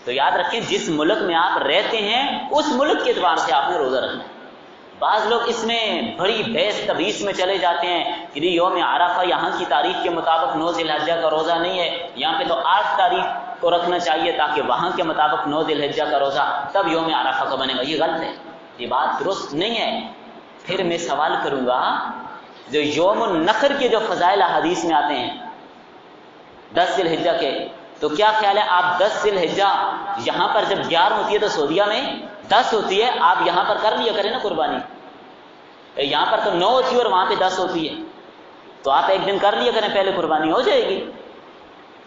تو یاد رکھیں جس ملک میں آپ رہتے ہیں اس ملک کے اعتبار سے آپ نے روزہ رکھنا ہے۔ بعض لوگ اس میں بڑی بحث تبیس میں چلے جاتے ہیں کہ یوم عرفہ یہاں کی تاریخ کے مطابق 9 ذی الحجہ کا روزہ نہیں ہے، یہاں پہ تو 8 تاریخ کو رکھنا چاہیے تاکہ وہاں کے مطابق 9 ذی الحجہ کا روزہ تب یوم عرفہ کا بنے گا۔ یہ غلط ہے، یہ بات درست نہیں ہے۔ پھر میں سوال کروں گا، جو یوم النحر کے جو فضائل حدیث میں آتے ہیں 10 ذی الحجہ کے، تو کیا خیال ہے آپ 10 ذی الحجہ یہاں پر جب 11 ہوتی ہے تو سعودیہ میں 10 ہوتی ہے، آپ یہاں پر کر لیا کریں نا قربانی۔ یہاں پر تو 9 ہوتی ہے اور وہاں پہ 10 ہوتی ہے، تو آپ ایک دن کر لیا کریں، پہلے قربانی ہو جائے گی۔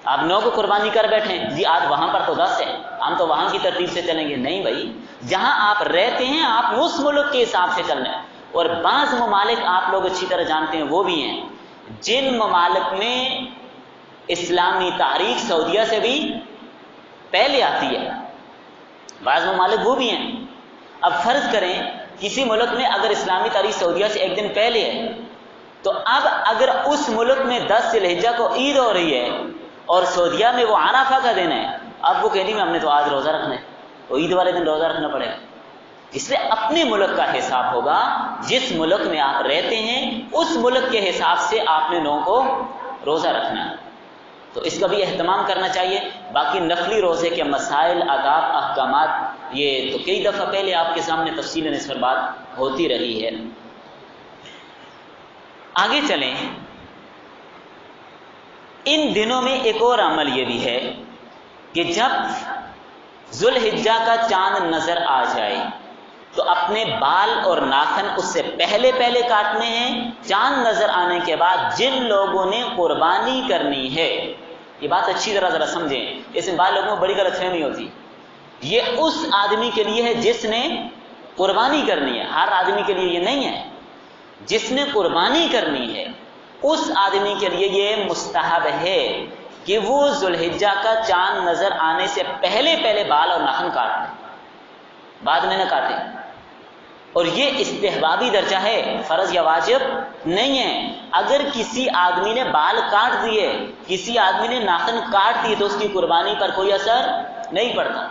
آپ 9 کو قربانی کر بیٹھیں جی، آج وہاں پر تو 10 ہے، ہم تو وہاں کی ترتیب سے چلیں گے۔ نہیں بھائی، جہاں آپ رہتے ہیں آپ اس ملک کے حساب سے چلنا ہے۔ اور بعض ممالک آپ لوگ اچھی طرح جانتے ہیں وہ بھی ہیں جن ممالک میں اسلامی تاریخ سعودیہ سے بھی پہلے آتی ہے، بعض ممالک وہ بھی ہیں۔ اب فرض کریں کسی ملک میں اگر اسلامی تاریخ سعودیہ سے ایک دن پہلے ہے، تو اب اگر اس ملک میں 10 ذی الحجہ کو عید ہو رہی ہے اور سعودیہ میں وہ عرفہ کا دن ہے، اب وہ کہتی ہم نے تو آج روزہ رکھنا ہے، وہ عید والے دن روزہ رکھنا پڑے گا۔ اس لیے اپنے ملک کا حساب ہوگا، جس ملک میں آپ رہتے ہیں اس ملک کے حساب سے آپ نے 9 کو روزہ رکھنا ہے، تو اس کا بھی اہتمام کرنا چاہیے۔ باقی نفلی روزے کے مسائل، آداب، احکامات، یہ تو کئی دفعہ پہلے آپ کے سامنے تفصیلاً اس پر بات ہوتی رہی ہے۔ آگے چلیں، ان دنوں میں ایک اور عمل یہ بھی ہے کہ جب ذو الحجہ کا چاند نظر آ جائے تو اپنے بال اور ناخن اس سے پہلے کاٹنے ہیں۔ چاند نظر آنے کے بعد جن لوگوں نے قربانی کرنی ہے، یہ بات اچھی طرح ذرا سمجھیں، اس میں بعض لوگوں کو بڑی غلط فہمی ہوتی، یہ اس آدمی کے لیے ہے جس نے قربانی کرنی ہے، ہر آدمی کے لیے یہ نہیں ہے۔ جس نے قربانی کرنی ہے اس آدمی کے لیے یہ مستحب ہے کہ وہ ذو الحجہ کا چاند نظر آنے سے پہلے بال اور ناخن کاٹ لیں، بعد میں نہ کاٹیں۔ اور یہ استحبابی درجہ ہے، فرض یا واجب نہیں ہے۔ اگر کسی آدمی نے بال کاٹ دیے، کسی آدمی نے ناخن کاٹ دیے تو اس کی قربانی پر کوئی اثر نہیں پڑتا۔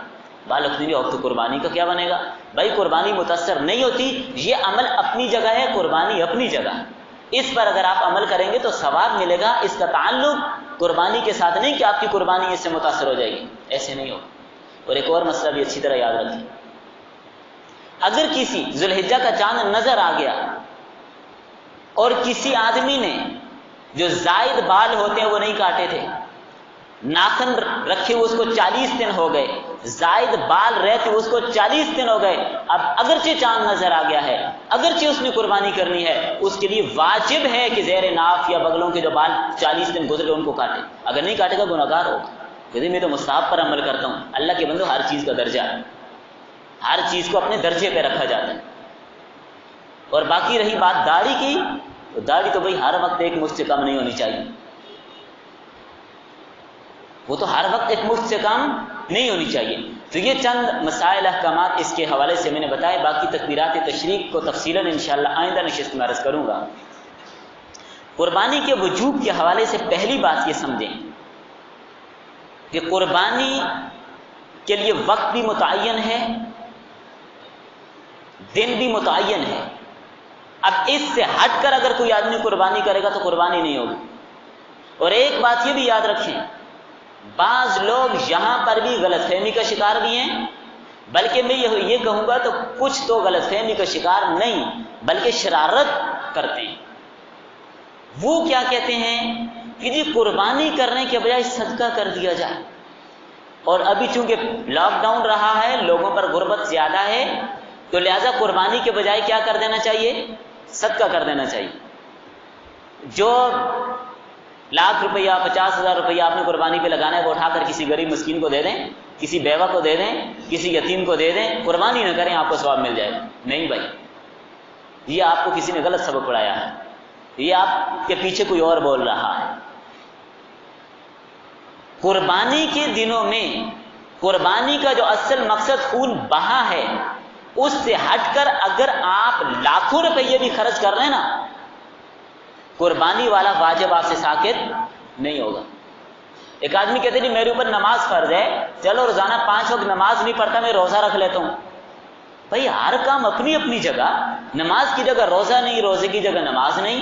بال اپنی اور تو قربانی کا کیا بنے گا؟ بھائی قربانی متاثر نہیں ہوتی، یہ عمل اپنی جگہ ہے، قربانی اپنی جگہ، اس پر اگر آپ عمل کریں گے تو ثواب ملے گا۔ اس کا تعلق قربانی کے ساتھ نہیں کہ آپ کی قربانی اس سے متاثر ہو جائے گی، ایسے نہیں ہوگا۔ اور ایک اور مسئلہ بھی اچھی طرح یاد رکھیں، اگر کسی ذو الحجہ کا چاند نظر آ گیا اور کسی آدمی نے جو زائد بال ہوتے ہیں وہ نہیں کاٹے تھے، ناخن رکھے ہوئے اس کو 40 دن ہو گئے، زائد بال رہتے اس کو 40 دن ہو گئے، اب اگرچہ چاند نظر آ گیا ہے، اگرچہ اس نے قربانی کرنی ہے، اس کے لیے واجب ہے کہ زیر ناف یا بغلوں کے جو بال 40 دن گزرے ان کو کاٹے۔ اگر نہیں کاٹے گا گناہگار ہوگا، کہتے میں تو مستحب پر عمل کرتا ہوں۔ اللہ کے بندو، ہر چیز کا درجہ ہے، ہر چیز کو اپنے درجے پہ رکھا جاتا ہے۔ اور باقی رہی بات داڑھی کی، تو داڑھی تو بھائی ہر وقت ایک مشت سے کم نہیں ہونی چاہیے، وہ تو ہر وقت ایک مشت سے کم نہیں ہونی چاہیے۔ تو یہ چند مسائل احکامات اس کے حوالے سے میں نے بتائے، باقی تکبیرات تشریق کو تفصیلاً انشاءاللہ آئندہ نشست میں عرض کروں گا۔ قربانی کے وجوب کے حوالے سے پہلی بات یہ سمجھیں کہ قربانی کے لیے وقت بھی متعین ہے، دن بھی متعین ہے۔ اب اس سے ہٹ کر اگر کوئی آدمی قربانی کرے گا تو قربانی نہیں ہوگی۔ اور ایک بات یہ بھی یاد رکھیں، بعض لوگ یہاں پر بھی غلط فہمی کا شکار بھی ہیں، بلکہ میں یہ کہوں گا تو کچھ تو غلط فہمی کا شکار نہیں بلکہ شرارت کرتے ہیں۔ وہ کیا کہتے ہیں کہ جی قربانی کرنے کے بجائے صدقہ کر دیا جائے، اور ابھی چونکہ لاک ڈاؤن رہا ہے، لوگوں پر غربت زیادہ ہے، تو لہذا قربانی کے بجائے کیا کر دینا چاہیے؟ صدقہ کر دینا چاہیے۔ جو لاکھ روپیہ 50,000 روپیہ آپ نے قربانی پہ لگانا ہے وہ اٹھا کر کسی غریب مسکین کو دے دیں، کسی بیوہ کو دے دیں، کسی یتیم کو دے دیں، قربانی نہ کریں، آپ کو ثواب مل جائے گا۔ نہیں بھائی، یہ آپ کو کسی نے غلط سبق پڑھایا ہے، یہ آپ کے پیچھے کوئی اور بول رہا ہے۔ قربانی کے دنوں میں قربانی کا جو اصل مقصد خون بہا ہے، اس سے ہٹ کر اگر آپ لاکھوں روپیے بھی خرچ کر رہے ہیں نا، قربانی والا واجب آپ سے ساقط نہیں ہوگا۔ ایک آدمی کہتے نہیں میرے اوپر نماز فرض ہے، چلو روزانہ 5 وقت نماز نہیں پڑھتا، میں روزہ رکھ لیتا ہوں۔ بھائی ہر کام اپنی اپنی جگہ، نماز کی جگہ روزہ نہیں، روزے کی جگہ نماز نہیں۔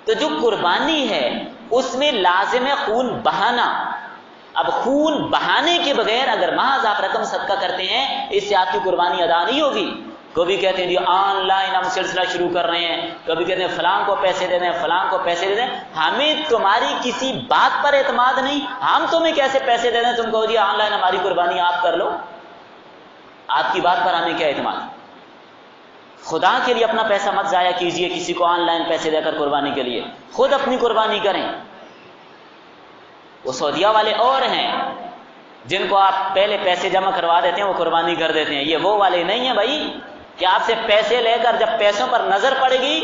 تو جو قربانی ہے اس میں لازم ہے خون بہانا۔ اب خون بہانے کے بغیر اگر محض آپ رقم صدقہ کرتے ہیں، اس سے آپ کی قربانی ادا نہیں ہوگی۔ کبھی کہتے ہیں جی آن لائن ہم سلسلہ شروع کر رہے ہیں، کبھی کہتے ہیں فلاں کو پیسے دے دیں، فلاں کو پیسے دے دیں۔ ہمیں تمہاری کسی بات پر اعتماد نہیں، ہم تمہیں کیسے پیسے دے دیں؟ تم کہو جی آن لائن ہماری قربانی آپ کر لو، آپ کی بات پر ہمیں کیا اعتماد؟ خدا کے لیے اپنا پیسہ مت ضائع کیجئے کسی کو آن لائن پیسے دے کر قربانی کے لیے، خود اپنی قربانی کریں۔ وہ سعودیہ والے اور ہیں جن کو آپ پہلے پیسے جمع کروا دیتے ہیں، وہ قربانی کر دیتے ہیں۔ یہ وہ والے نہیں ہیں بھائی کہ آپ سے پیسے لے کر جب پیسوں پر نظر پڑے گی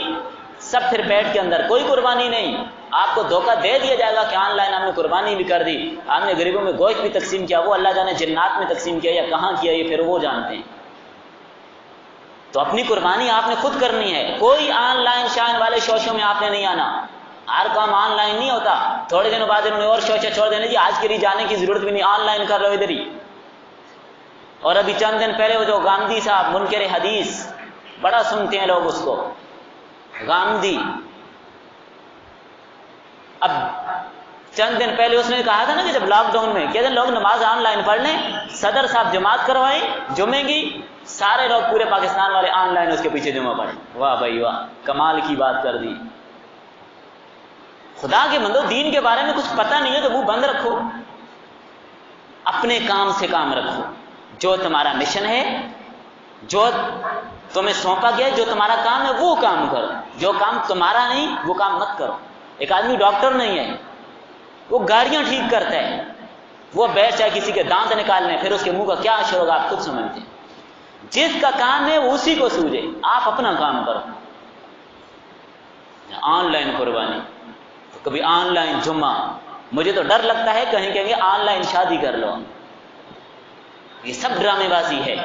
سب پھر پیٹ کے اندر، کوئی قربانی نہیں۔ آپ کو دھوکہ دے دیا جائے گا کہ آن لائن ہم نے قربانی بھی کر دی، ہم نے غریبوں میں گوشت بھی تقسیم کیا، وہ اللہ جانے جنات میں تقسیم کیا یا کہاں کیا، یہ پھر وہ جانتے ہیں۔ تو اپنی قربانی آپ نے خود کرنی ہے، کوئی آن لائن شائن والے شوشوں میں آپ نے نہیں آنا۔ ہر کام آن لائن نہیں ہوتا، تھوڑے دنوں بعد انہوں نے اور شوشے چھوڑ دینے، جی آج کے لیے جانے کی ضرورت بھی نہیں، آن لائن کر لو ادھر ہی۔ اور ابھی چند دن پہلے وہ جو گاندھی صاحب منکر حدیث، بڑا سنتے ہیں لوگ اس کو، گاندھی، اب چند دن پہلے اس نے کہا تھا نا کہ جب لاک ڈاؤن میں کہتے ہیں لوگ نماز آن لائن پڑھ لیں، صدر صاحب جماعت کروائیں جمعے کی، سارے لوگ پورے پاکستان والے آن لائن اس کے پیچھے جمعہ پڑھیں۔ واہ بھائی واہ، کمال کی بات کر دی۔ خدا کے بندو، دین کے بارے میں کچھ پتہ نہیں ہے تو منہ بند رکھو، اپنے کام سے کام رکھو۔ جو تمہارا مشن ہے، جو تمہیں سونپا گیا ہے، جو تمہارا کام ہے وہ کام کرو، جو کام تمہارا نہیں وہ کام مت کرو۔ ایک آدمی ڈاکٹر نہیں ہے، وہ گاڑیاں ٹھیک کرتا ہے، وہ بیٹھ جائے کسی کے دانت نکالنے، پھر اس کے منہ کا کیا اثر ہوگا آپ خود سمجھتے ہیں۔ جس کا کام ہے وہ اسی کو سوجے، آپ اپنا کام کرو۔ آن لائن قربانی، کبھی آن لائن جمعہ، مجھے تو ڈر لگتا ہے کہیں کہیں گے آن لائن شادی کر لو۔ یہ سب ڈرامے بازی ہے،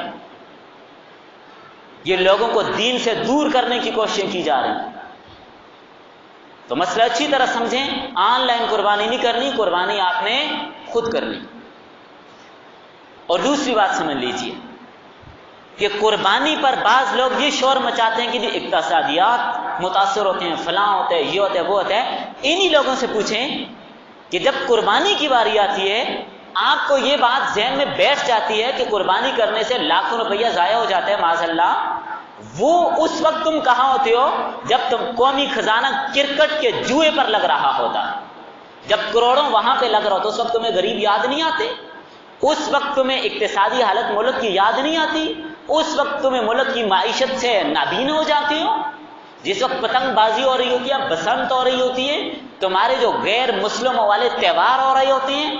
یہ لوگوں کو دین سے دور کرنے کی کوششیں کی جا رہی ہیں۔ تو مسئلہ اچھی طرح سمجھیں، آن لائن قربانی نہیں کرنی، قربانی آپ نے خود کرنی۔ اور دوسری بات سمجھ لیجئے کہ قربانی پر بعض لوگ یہ شور مچاتے ہیں کہ جی اقتصادیات متاثر ہوتے ہیں، فلاں ہوتے ہیں، یہ ہوتا ہے وہ ہوتا ہے۔ انہی لوگوں سے پوچھیں کہ جب قربانی کی باری آتی ہے، آپ کو یہ بات ذہن میں بیٹھ جاتی ہے کہ قربانی کرنے سے لاکھوں روپیہ ضائع ہو جاتا ہے معاذ اللہ، وہ اس وقت تم کہاں ہوتے ہو جب تم قومی خزانہ کرکٹ کے جوئے پر لگ رہا ہوتا ہے، جب کروڑوں وہاں پہ لگ رہا ہوتا، اس وقت تمہیں غریب یاد نہیں آتے، اس وقت تمہیں اقتصادی حالت ملک کی یاد نہیں آتی، اس وقت تمہیں ملک کی معیشت سے نابین ہو جاتے ہو، جس وقت پتنگ بازی ہو رہی ہوتی ہے، بسنت ہو رہی ہوتی ہے، تمہارے جو غیر مسلموں والے تہوار ہو رہے ہوتے ہیں،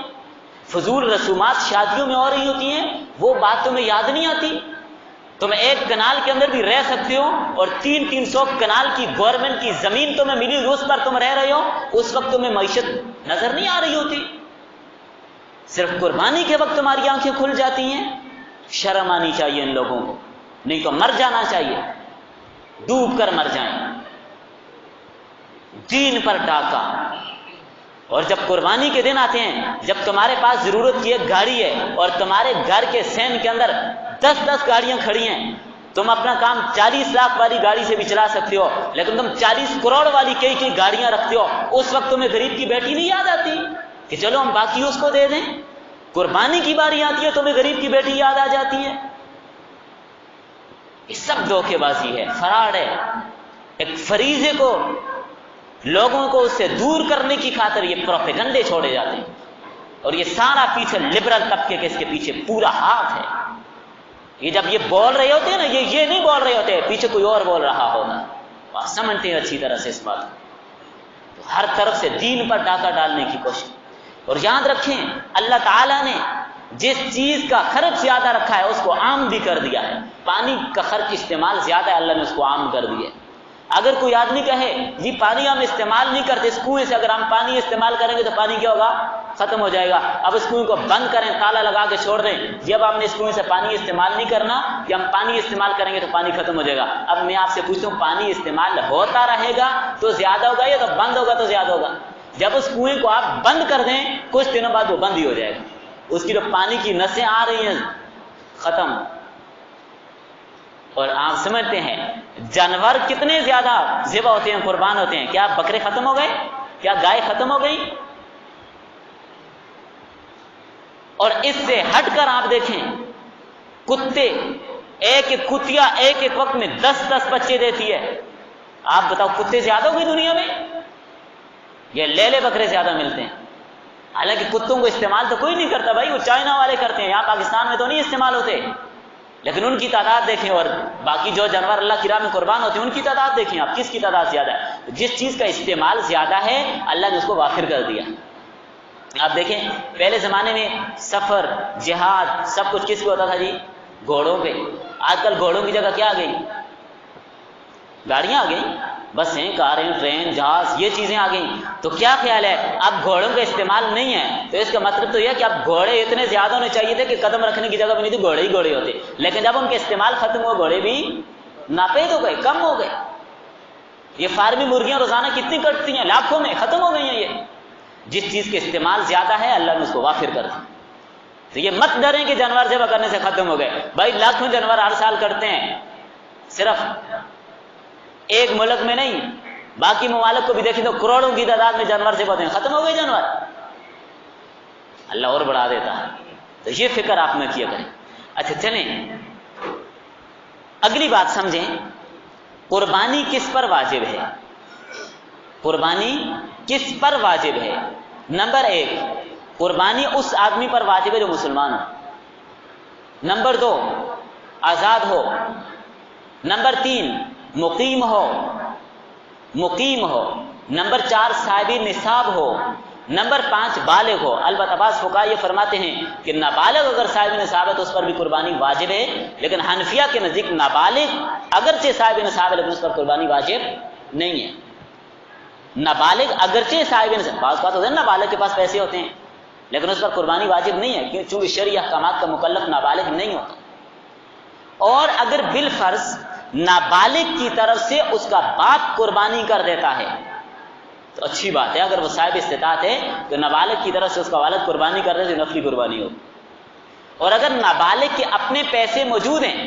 فضول رسومات شادیوں میں ہو رہی ہوتی ہیں، وہ بات تمہیں یاد نہیں آتی۔ تم ایک کنال کے اندر بھی رہ سکتے ہو اور 300 کنال کی گورنمنٹ کی زمین تمہیں ملی ہوئی، اس پر تم رہ رہے ہو، اس وقت تمہیں معیشت نظر نہیں آ رہی ہوتی، صرف قربانی کے وقت تمہاری آنکھیں کھل جاتی ہیں۔ شرم آنی چاہیے ان لوگوں کو، نہیں تو مر جانا چاہیے، ڈوب کر مر جائیں۔ دین پر ڈاکہ۔ اور جب قربانی کے دن آتے ہیں، جب تمہارے پاس ضرورت کی ایک گاڑی ہے اور تمہارے گھر کے سین کے اندر 10 گاڑیاں کھڑی ہیں، تم اپنا کام 40 لاکھ والی گاڑی سے بھی چلا سکتے ہو، لیکن تم 40 کروڑ والی کئی گاڑیاں رکھتے ہو، اس وقت تمہیں غریب کی بیٹی نہیں یاد آتی کہ چلو ہم باقی اس کو دے دیں؟ قربانی کی باری آتی ہے تمہیں غریب کی بیٹی یاد آ جاتی ہے۔ یہ سب دھوکے بازی ہے، فراڈ ہے۔ ایک فریضے کو لوگوں کو اس سے دور کرنے کی خاطر یہ پروپیگنڈے چھوڑے جاتے ہیں، اور یہ سارا پیچھے لبرل طبقے کے اس کے پیچھے پورا ہاتھ ہے۔ یہ جب یہ بول رہے ہوتے ہیں نا، یہ نہیں بول رہے ہوتے، پیچھے کوئی اور بول رہا ہوتا، آپ سمجھتے ہیں اچھی طرح سے اس بات کو۔ تو ہر طرف سے دین پر ڈاکہ ڈالنے کی کوشش۔ اور یاد رکھیں، اللہ تعالیٰ نے جس چیز کا خرچ زیادہ رکھا ہے اس کو عام بھی کر دیا ہے۔ پانی کا خرچ استعمال زیادہ ہے، اللہ نے اس کو عام کر دیا ہے۔ اگر کوئی آدمی کہے جی پانی ہم استعمال نہیں کرتے، اس کنویں سے اگر ہم پانی استعمال کریں گے تو پانی کیا ہوگا؟ ختم ہو جائے گا، اب اس کنویں کو بند کریں، تالا لگا کے چھوڑ دیں، جب آپ نے اس کنویں سے پانی استعمال نہیں کرنا، کہ ہم پانی استعمال کریں گے تو پانی ختم ہو جائے گا۔ اب میں آپ سے پوچھتا ہوں، پانی استعمال ہوتا رہے گا تو زیادہ ہوگا یا تو بند ہوگا تو زیادہ ہوگا؟ جب اس کنویں کو آپ بند کر دیں کچھ دنوں بعد وہ بند ہی ہو جائے گا، اس کی جو پانی کی نسیں آ رہی ہیں ختم۔ اور آپ سمجھتے ہیں جانور کتنے زیادہ ذبح ہوتے ہیں، قربان ہوتے ہیں، کیا بکرے ختم ہو گئے؟ کیا گائے ختم ہو گئی؟ اور اس سے ہٹ کر آپ دیکھیں کتے، ایک ایک کتیا ایک ایک وقت میں 10 بچے دیتی ہے۔ آپ بتاؤ کتے زیادہ ہوگی دنیا میں یہ لیلے بکرے زیادہ ملتے ہیں؟ حالانکہ کتوں کو استعمال تو کوئی نہیں کرتا بھائی، وہ چائنا والے کرتے ہیں، یہاں پاکستان میں تو نہیں استعمال ہوتے، لیکن ان کی تعداد دیکھیں، اور باقی جو جانور اللہ کی راہ میں قربان ہوتے ہیں ان کی تعداد دیکھیں آپ، کس کی تعداد زیادہ ہے؟ جس چیز کا استعمال زیادہ ہے اللہ نے اس کو وافر کر دیا۔ آپ دیکھیں پہلے زمانے میں سفر، جہاد سب کچھ کس پہ ہوتا تھا جی؟ گھوڑوں پہ۔ آج کل گھوڑوں کی جگہ کیا آ گئی؟ گاڑیاں آ گئیں، بسیں، کاریں، ٹرین، جہاز، یہ چیزیں آ گئیں۔ تو کیا خیال ہے اب گھوڑوں کا استعمال نہیں ہے، تو اس کا مطلب تو یہ کہ اب گھوڑے اتنے زیادہ ہونے چاہیے تھے کہ قدم رکھنے کی جگہ بھی نہیں تھی، گھوڑے ہی گھوڑے ہوتے، لیکن جب ان کے استعمال ختم ہوا گھوڑے بھی ناپید ہو گئے، کم ہو گئے۔ یہ فارمی مرغیاں روزانہ کتنی کٹتی ہیں؟ لاکھوں میں، ختم ہو گئی ہیں۔ یہ جس چیز کے استعمال زیادہ ہے اللہ نے اس کو وافر کر دیا۔ تو یہ مت ڈریں کہ جانور ذبح کرنے سے ختم ہو گئے، بھائی لاکھوں جانور ہر سال کرتے ہیں، صرف ایک ملک میں نہیں، باقی ممالک کو بھی دیکھیں تو کروڑوں کی تعداد میں جانور ذبح ہوتے ہیں، ختم ہو گئے جانور، اللہ اور بڑھا دیتا ہے۔ تو یہ فکر آپ نہ کیا کریں۔ اچھا چلیں اگلی بات سمجھیں، قربانی کس پر واجب ہے؟ قربانی کس پر واجب ہے؟ نمبر 1 قربانی اس آدمی پر واجب ہے جو مسلمان ہو۔ نمبر 2 آزاد ہو۔ نمبر 3 مقیم ہو۔ نمبر 4 صاحب نصاب ہو۔ نمبر 5 بالغ ہو۔ البتہ بعض فقہا یہ فرماتے ہیں کہ نابالغ اگر صاحب نصاب ہے تو اس پر بھی قربانی واجب ہے، لیکن حنفیہ کے نزدیک نابالغ اگرچہ صاحب نصاب ہے لیکن اس پر قربانی واجب نہیں ہے۔ نابالغ اگرچہ صاحب نصاب، بعض بات ہوتا ہے نابالغ کے پاس پیسے ہوتے ہیں لیکن اس پر قربانی واجب نہیں ہے، چونکہ شرعی احکامات کا مکلف نابالغ نہیں ہوتا۔ اور اگر بالفرض نابالغ کی طرف سے اس کا باپ قربانی کر دیتا ہے تو اچھی بات ہے، اگر وہ صاحب استطاعت ہے تو نابالغ کی طرف سے اس کا والد قربانی کر دے تو نفلی قربانی ہو۔ اور اگر نابالغ کے اپنے پیسے موجود ہیں،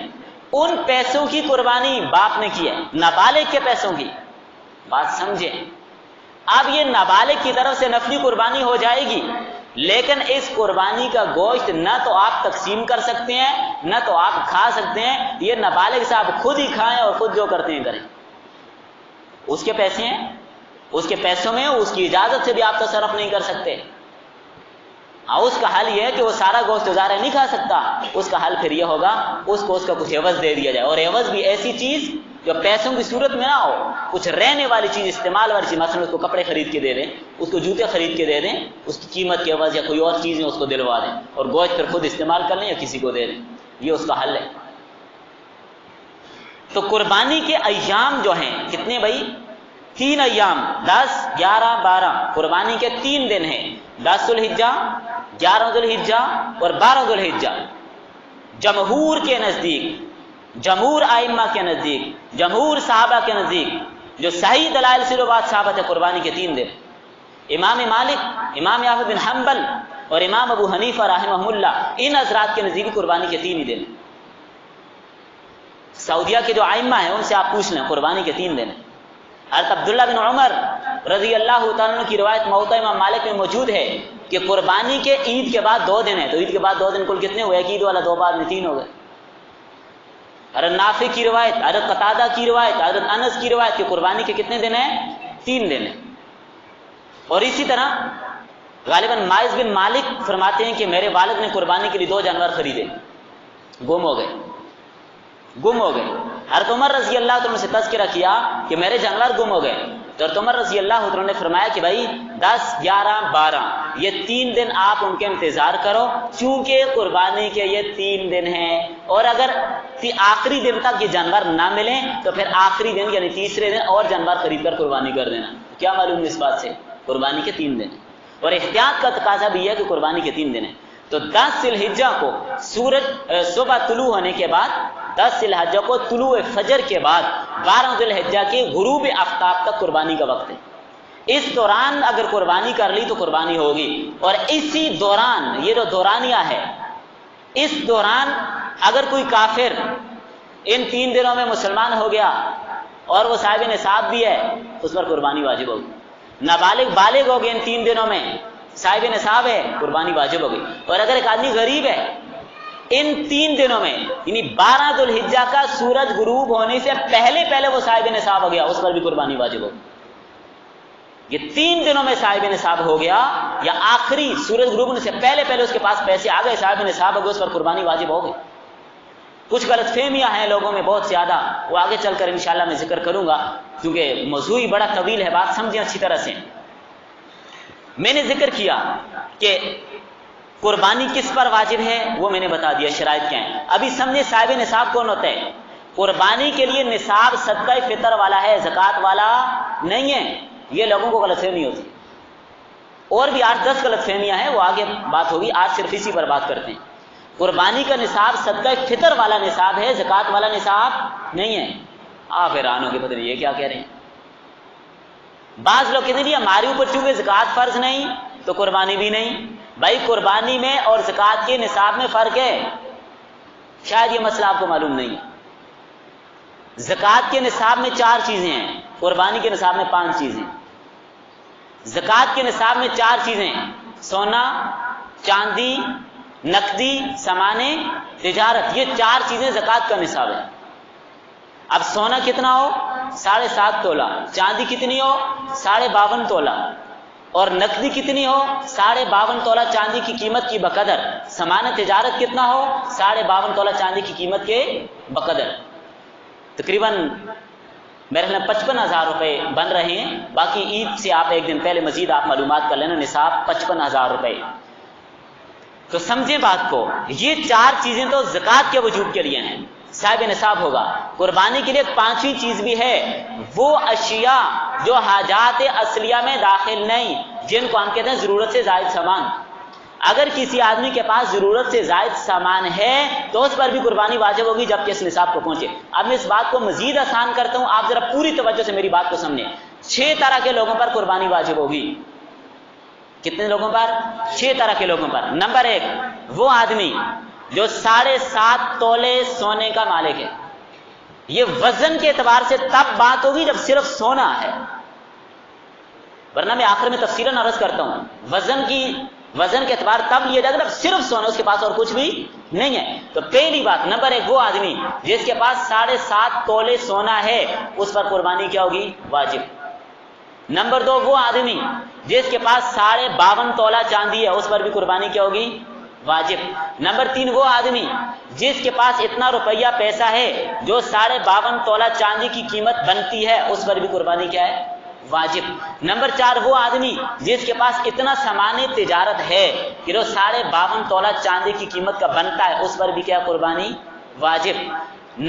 ان پیسوں کی قربانی باپ نے کی ہے، نابالغ کے پیسوں کی، بات سمجھیں۔ اب یہ نابالغ کی طرف سے نفلی قربانی ہو جائے گی، لیکن اس قربانی کا گوشت نہ تو آپ تقسیم کر سکتے ہیں نہ تو آپ کھا سکتے ہیں، یہ نابالغ سے آپ خود ہی کھائیں اور خود جو کرتے ہیں کریں۔ اس کے پیسے ہیں، اس کے پیسوں میں اس کی اجازت سے بھی آپ تصرف نہیں کر سکتے۔ ہاں اس کا حل یہ ہے کہ وہ سارا گوشت ظاہر نہیں کھا سکتا، اس کا حل پھر یہ ہوگا اس کو اس کا کچھ عوض دے دیا جائے، اور عوض بھی ایسی چیز جو پیسوں کی صورت میں نہ ہو، کچھ رہنے والی چیز، استعمال والی چیز، مثلا اس کو کپڑے خرید کے دے دیں، اس کو جوتے خرید کے دے دیں، اس کی قیمت کے عوض یا کوئی اور چیز اس کو دلوا دیں، اور گوشت پھر خود استعمال کر لیں یا کسی کو دے دیں، یہ اس کا حل ہے۔ تو قربانی کے ایام جو ہیں کتنے بھائی؟ 3 ایام، 10، 11، 12 قربانی کے 3 دن ہیں، 10 ذو الحجہ، 11 ذو الحجہ اور 12 ذو الحجہ۔ جمہور کے نزدیک، جمہور ائمہ کے نزدیک، جمہور صحابہ کے نزدیک، جو صحیح دلائل سے جو بات ثابت ہے، قربانی کے 3 دن۔ امام مالک، امام احمد بن حنبل اور امام ابو حنیفہ رحمہ اللہ، ان حضرات کے نزدیک قربانی کے 3 ہی دن۔ سعودیہ کے جو ائمہ ہیں ان سے آپ پوچھ لیں، قربانی کے 3 دن ہیں۔ حضرت عبداللہ بن عمر رضی اللہ تعالیٰ عنہ کی روایت موطا امام مالک میں موجود ہے کہ قربانی کے عید کے بعد 2 دن ہے، تو عید کے بعد 2 دن کل کتنے ہوئے؟ ایک عید والا 2 بعد میں 3 ہو گئے۔ حضرت نافع کی روایت، حضرت قتادہ کی روایت، حضرت انس کی روایت کہ قربانی کے کتنے دن ہیں؟ 3 دن ہیں۔ اور اسی طرح غالباً مائز بن مالک فرماتے ہیں کہ میرے والد نے قربانی کے لیے 2 جانور خریدے، گم ہو گئے۔ حضرت عمر رضی اللہ عنہ سے تذکرہ کیا کہ میرے جانور گم ہو گئے، تو حضرت عمر رضی اللہ عنہ نے فرمایا کہ بھائی 10، 11، 12 یہ 3 دن آپ ان کے انتظار کرو، چونکہ قربانی کے یہ 3 دن ہیں، اور اگر آخری دن تک یہ جانور نہ ملیں تو پھر آخری دن یعنی تیسرے دن اور جانور خرید کر قربانی کر دینا۔ کیا معلوم اس بات سے؟ قربانی کے 3 دن ہیں، اور احتیاط کا تقاضا بھی ہے کہ قربانی کے 3 دن ہیں۔ تو 10 ذی الحجہ کو سورج صبح طلوع ہونے کے بعد، 10 ذی الحجہ کو طلوع فجر کے بعد، 12 ذی الحجہ کے غروب آفتاب تک قربانی کا وقت ہے۔ اس دوران اگر قربانی کر لی تو قربانی ہوگی. اور اسی دوران، یہ جو دورانیہ ہے، اس دوران اگر کوئی کافر ان 3 دنوں میں مسلمان ہو گیا اور وہ صاحب نصاب بھی ہے، اس پر قربانی واجب ہوگی. نابالغ بالغ ہو گئے ان 3 دنوں میں، صاحب نصاب ہے، قربانی واجب ہوگی. اور اگر ایک آدمی غریب ہے ان 3 دنوں میں، یعنی 12 ذو الحجہ کا سورج غروب ہونے سے پہلے وہ صاحب نصاب ہو گیا، اس پر بھی قربانی واجب ہوگی. یہ 3 دنوں میں صاحب نصاب ہو گیا یا آخری سورج غروب ہونے سے پہلے اس کے پاس پیسے آ گئے، صاحب نصاب ہو گئے، اس پر قربانی واجب ہو گئی. کچھ غلط فہمیاں ہیں لوگوں میں بہت زیادہ، وہ آگے چل کر انشاءاللہ میں ذکر کروں گا، کیونکہ موضوع ہی بڑا طویل ہے، بات سمجھیں اچھی طرح سے. میں نے ذکر کیا کہ قربانی کس پر واجب ہے، وہ میں نے بتا دیا شرائط کیا ہیں. ابھی سمجھے صاحب نصاب کون ہوتا ہے. قربانی کے لیے نصاب صدقہ فطر والا ہے، زکوٰۃ والا نہیں ہے. یہ لوگوں کو غلط فہمی ہوتی ہے، اور بھی 8-10 غلط فہمیاں ہیں، وہ آگے بات ہوگی. آج صرف اسی پر بات کرتے ہیں. قربانی کا نصاب صدقہ فطر والا نصاب ہے، زکوٰۃ والا نصاب نہیں ہے. آپ حیران ہو کے پتہ نہیں یہ کیا کہہ رہے ہیں. بعض لوگ کہتے ہیں ہمارے اوپر چونکہ زکوٰۃ فرض نہیں تو قربانی بھی نہیں. بھائی قربانی میں اور زکوٰۃ کے نصاب میں فرق ہے، شاید یہ مسئلہ آپ کو معلوم نہیں ہے. زکوٰۃ کے نصاب میں 4 چیزیں ہیں، قربانی کے نصاب میں 5 چیزیں. زکوٰۃ کے نصاب میں 4 چیزیں: سونا، چاندی، نقدی، سامان تجارت. یہ 4 چیزیں زکوٰۃ کا نصاب ہے. اب سونا کتنا ہو؟ 7.5 تولہ. چاندی کتنی ہو؟ 52.5 تولہ. اور نقدی کتنی ہو؟ 52.5 تولہ چاندی کی قیمت کی بقدر. سامان تجارت کتنا ہو؟ 52.5 تولہ چاندی کی قیمت کے بقدر. تقریباً میرے خیال 55,000 روپے بن رہے ہیں. باقی عید سے آپ ایک دن پہلے مزید آپ معلومات کر لینا. نصاب 55,000 روپے. تو سمجھیں بات کو، یہ 4 چیزیں تو زکوٰۃ کے وجوب کے لیے ہیں، صاحب نصاب ہوگا. قربانی کے لیے ایک 5ویں چیز بھی ہے، وہ اشیاء جو حاجات اصلیہ میں داخل نہیں، جن کو ہم کہتے ہیں ضرورت سے زائد سامان. اگر کسی آدمی کے پاس ضرورت سے زائد سامان ہے تو اس پر بھی قربانی واجب ہوگی جبکہ اس نصاب کو پہنچے. اب میں اس بات کو مزید آسان کرتا ہوں، آپ ذرا پوری توجہ سے میری بات کو سمجھیں. 6 طرح کے لوگوں پر قربانی واجب ہوگی. کتنے لوگوں پر؟ 6 طرح کے لوگوں پر. نمبر 1، وہ آدمی جو 7.5 تولے سونے کا مالک ہے. یہ وزن کے اعتبار سے تب بات ہوگی جب صرف سونا ہے، ورنہ میں آخر میں تفصیلاً عرض کرتا ہوں. وزن کے اعتبار تب لیا جائے گا جب صرف سونا، اس کے پاس اور کچھ بھی نہیں ہے. تو پہلی بات، نمبر 1، وہ آدمی جس کے پاس 7.5 تولے سونا ہے، اس پر قربانی کیا ہوگی؟ واجب. نمبر 2، وہ آدمی جس کے پاس 52.5 تولہ چاندی ہے، اس پر بھی قربانی کیا ہوگی؟ واجب. نمبر 3، وہ آدمی جس کے پاس اتنا روپیہ پیسہ ہے جو 52.5 تولہ چاندی کی قیمت بنتی ہے، اس پر بھی قربانی کیا ہے؟ واجب. نمبر 4، وہ آدمی جس کے پاس اتنا سامان تجارت ہے کہ جو 52.5 تولہ چاندی کی قیمت کا بنتا ہے، اس پر بھی کیا قربانی؟ واجب.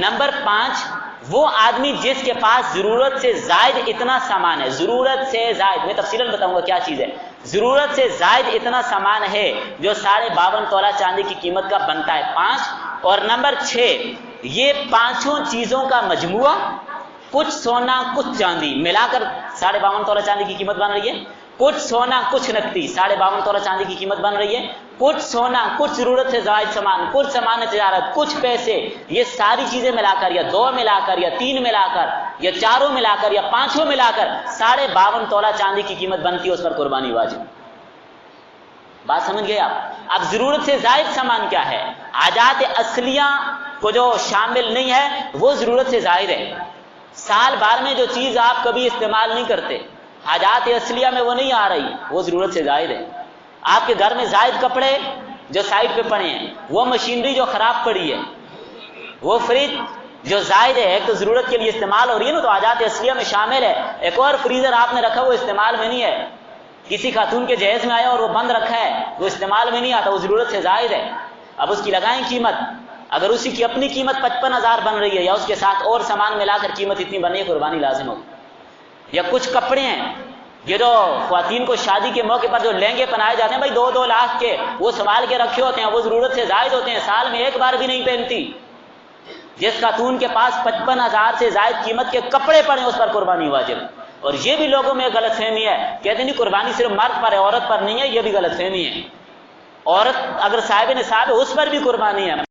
نمبر 5، وہ آدمی جس کے پاس ضرورت سے زائد اتنا سامان ہے، ضرورت سے زائد، میں تفصیلاً بتاؤں گا کیا چیز ہے. ضرورت سے زائد اتنا سامان ہے جو 52.5 تولہ چاندی کی قیمت کا بنتا ہے، 5. اور نمبر 6، یہ 5 چیزوں کا مجموعہ، کچھ سونا کچھ چاندی ملا کر 52.5 تولہ چاندی کی قیمت بن رہی ہے، کچھ سونا کچھ نقدی 52.5 تولہ چاندی کی قیمت بن رہی ہے، کچھ سونا کچھ ضرورت سے زائد سامان، کچھ سامان تجارت، کچھ پیسے. یہ ساری چیزیں ملا کر، یا 2 ملا کر، یا 3 ملا کر، یا 4 ملا کر، یا 5 ملا کر 52.5 تولہ چاندی کی قیمت بنتی ہے، اس پر قربانی واجب. بات سمجھ گئے آپ؟ اب ضرورت سے زائد سامان کیا ہے؟ حاجات اصلیہ کو جو شامل نہیں ہے وہ ضرورت سے زائد ہے. سال بھر میں جو چیز آپ کبھی استعمال نہیں کرتے، حاجات اصلیہ میں وہ نہیں آ رہی، وہ ضرورت سے زائد ہے. آپ کے گھر میں زائد کپڑے جو سائڈ پہ پڑے ہیں، وہ مشینری جو خراب پڑی ہے، وہ فریج جو زائد ہے، ایک تو ضرورت کے لیے استعمال ہو رہی ہے نا، تو حاجات اصلیہ میں شامل ہے. ایک اور فریزر آپ نے رکھا، وہ استعمال میں نہیں ہے، کسی خاتون کے جہیز میں آیا اور وہ بند رکھا ہے، وہ استعمال میں نہیں آتا، وہ ضرورت سے زائد ہے. اب اس کی لگائیں قیمت، اگر اسی کی اپنی قیمت 55,000 بن رہی ہے، یا اس کے ساتھ اور سامان ملا کر قیمت اتنی بنی ہے، قربانی لازم ہوگی. یا کچھ کپڑے ہیں، یہ جو خواتین کو شادی کے موقع پر جو لہنگے پہنائے جاتے ہیں بھائی 2-2 لاکھ کے، وہ سنبھال کے رکھے ہوتے ہیں، وہ ضرورت سے زائد ہوتے ہیں، سال میں ایک بار بھی نہیں پہنتی. جس خاتون کے پاس 55,000 سے زائد قیمت کے کپڑے پڑے، اس پر قربانی واجب. اور یہ بھی لوگوں میں غلط فہمی ہے، کہتے نہیں قربانی صرف مرد پر ہے، عورت پر نہیں ہے، یہ بھی غلط فہمی ہے۔ عورت اگر صاحب نصاب ہے اس پر بھی قربانی ہے۔